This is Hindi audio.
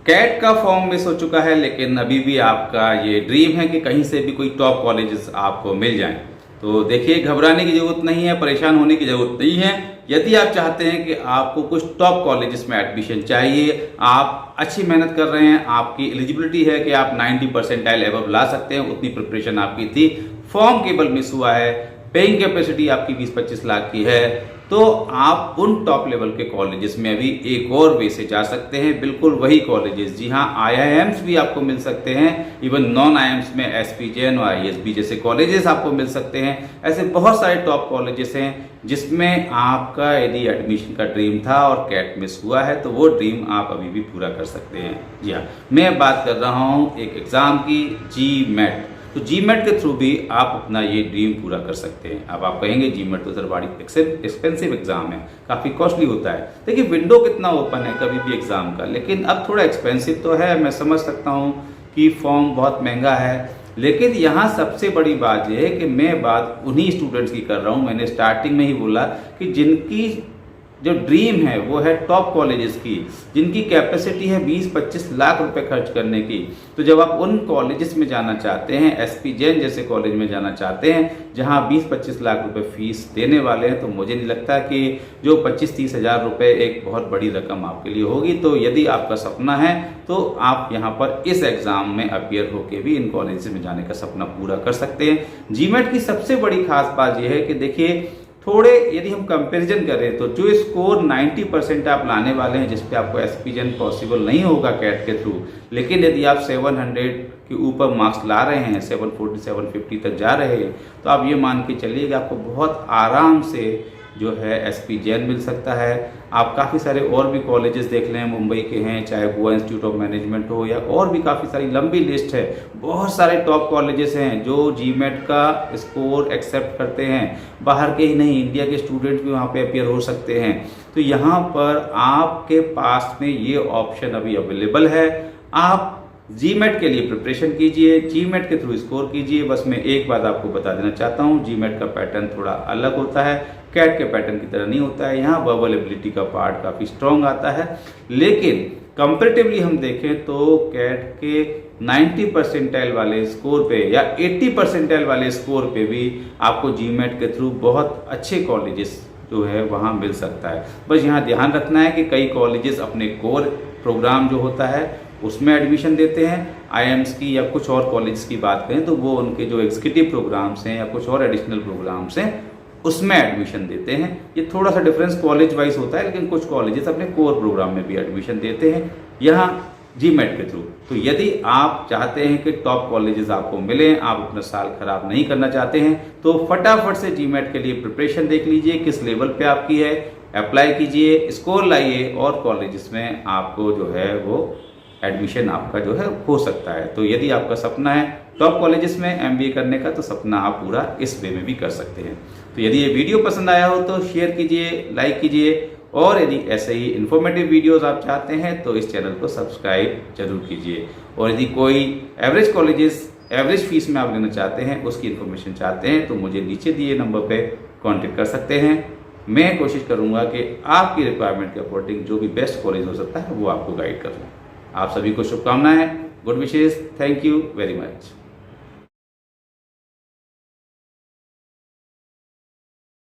कैट का फॉर्म मिस हो चुका है, लेकिन अभी भी आपका ये ड्रीम है कि कहीं से भी कोई टॉप कॉलेजेस आपको मिल जाएं। तो देखिए, घबराने की जरूरत नहीं है, परेशान होने की जरूरत नहीं है। यदि आप चाहते हैं कि आपको कुछ टॉप कॉलेजेस में एडमिशन चाहिए, आप अच्छी मेहनत कर रहे हैं, आपकी एलिजिबिलिटी है कि आप 90 परसेंटाइल एबव ला सकते हैं, उतनी प्रिपरेशन आपकी थी, फॉर्म केवल मिस हुआ है, पेइंग कैपेसिटी आपकी 20-25 लाख की है, तो आप उन टॉप लेवल के कॉलेजेस में अभी एक और वे से जा सकते हैं। बिल्कुल वही कॉलेजेस, जी हाँ, IIMs भी आपको मिल सकते हैं, इवन नॉन IIMs में SP जैन और ISB जैसे कॉलेजेस आपको मिल सकते हैं। ऐसे बहुत सारे टॉप कॉलेजेस हैं जिसमें आपका यदि एडमिशन का ड्रीम था और कैट मिस हुआ है तो वो ड्रीम आप अभी भी पूरा कर सकते हैं। जी हाँ, मैं बात कर रहा हूँ एक एग्ज़ाम की, GMAT। तो GMAT के थ्रू भी आप अपना ये ड्रीम पूरा कर सकते हैं। अब आप कहेंगे GMAT तो सर बड़ी एक्सपेंसिव एग्जाम है, काफ़ी कॉस्टली होता है। देखिए, विंडो कितना ओपन है कभी भी एग्जाम का, लेकिन अब थोड़ा एक्सपेंसिव तो है। मैं समझ सकता हूँ कि फॉर्म बहुत महंगा है, लेकिन यहाँ सबसे बड़ी बात यह है कि मैं बात उन्हीं स्टूडेंट्स की कर रहा हूँ। मैंने स्टार्टिंग में ही बोला कि जिनकी जो ड्रीम है वो है टॉप कॉलेजेस की, जिनकी कैपेसिटी है 20-25 लाख रुपए खर्च करने की। तो जब आप उन कॉलेजेस में जाना चाहते हैं, SP जैन जैसे कॉलेज में जाना चाहते हैं जहां 20-25 लाख रुपए फीस देने वाले हैं, तो मुझे नहीं लगता कि जो 25-30 हज़ार रुपये एक बहुत बड़ी रकम आपके लिए होगी। तो यदि आपका सपना है तो आप यहाँ पर इस एग्ज़ाम में अपियर होकर भी इन कॉलेजेस में जाने का सपना पूरा कर सकते हैं। GMAT की सबसे बड़ी खास बात यह है कि देखिए, थोड़े यदि हम कंपैरिजन करें तो जो स्कोर 90% आप लाने वाले हैं, जिस पे आपको SP जैन पॉसिबल नहीं होगा कैट के थ्रू, लेकिन यदि आप 700 के ऊपर मार्क्स ला रहे हैं, 740-750 तक जा रहे हैं, तो आप ये मान के चलिए कि आपको बहुत आराम से जो है SP जैन मिल सकता है। आप काफ़ी सारे और भी कॉलेजेस देख लें, मुंबई के हैं, चाहे गोवा इंस्टीट्यूट ऑफ मैनेजमेंट हो या और भी काफ़ी सारी लंबी लिस्ट है। बहुत सारे टॉप कॉलेजेस हैं जो GMAT का स्कोर एक्सेप्ट करते हैं। बाहर के ही नहीं, इंडिया के स्टूडेंट भी वहाँ पे अपियर हो सकते हैं। तो यहाँ पर आपके पास में ये ऑप्शन अभी अवेलेबल है। आप GMAT के लिए प्रिपरेशन कीजिए, GMAT के थ्रू स्कोर कीजिए। बस मैं एक बात आपको बता देना चाहता हूँ, GMAT का पैटर्न थोड़ा अलग होता है, कैट के पैटर्न की तरह नहीं होता है। यहाँ वर्बल एबिलिटी का पार्ट काफ़ी स्ट्रॉन्ग आता है, लेकिन कंपेरेटिवली हम देखें तो कैट के 90 परसेंटाइल वाले स्कोर पे या 80 परसेंटाइल वाले स्कोर पे भी आपको GMAT के थ्रू बहुत अच्छे कॉलेजेस जो है वहाँ मिल सकता है। बस यहाँ ध्यान रखना है कि कई कॉलेजेस अपने कोर प्रोग्राम जो होता है उसमें एडमिशन देते हैं। IIMs की या कुछ और कॉलेज की बात करें तो वो उनके जो एग्जीक्यूटिव प्रोग्राम्स हैं या कुछ और एडिशनल प्रोग्राम्स हैं उसमें एडमिशन देते हैं। ये थोड़ा सा डिफरेंस कॉलेज वाइज होता है, लेकिन कुछ कॉलेजेस अपने कोर प्रोग्राम में भी एडमिशन देते हैं यहाँ GMAT के थ्रू। तो यदि आप चाहते हैं कि टॉप कॉलेजेस आपको मिलें, आप अपना साल खराब नहीं करना चाहते हैं, तो फटाफट से GMAT के लिए प्रिपरेशन देख लीजिए किस लेवल पे आपकी है, अप्लाई कीजिए, स्कोर लाइए और कॉलेजेस में आपको जो है वो एडमिशन आपका जो है हो सकता है। तो यदि आपका सपना है टॉप कॉलेजेस में MBA करने का, तो सपना आप पूरा इस वे में भी कर सकते हैं। तो यदि ये वीडियो पसंद आया हो तो शेयर कीजिए, लाइक कीजिए, और यदि ऐसे ही इन्फॉर्मेटिव वीडियोस आप चाहते हैं तो इस चैनल को सब्सक्राइब जरूर कीजिए। और यदि कोई एवरेज कॉलेजेस एवरेज फीस में आप लेना चाहते हैं, उसकी इन्फॉर्मेशन चाहते हैं, तो मुझे नीचे दिए नंबर पे कांटेक्ट कर सकते हैं। मैं कोशिश करूंगा कि आपकी रिक्वायरमेंट के अकॉर्डिंग जो भी बेस्ट कॉलेज हो सकता है वो आपको गाइड करूँ। आप सभी को शुभकामनाएं, good wishes, thank you very much.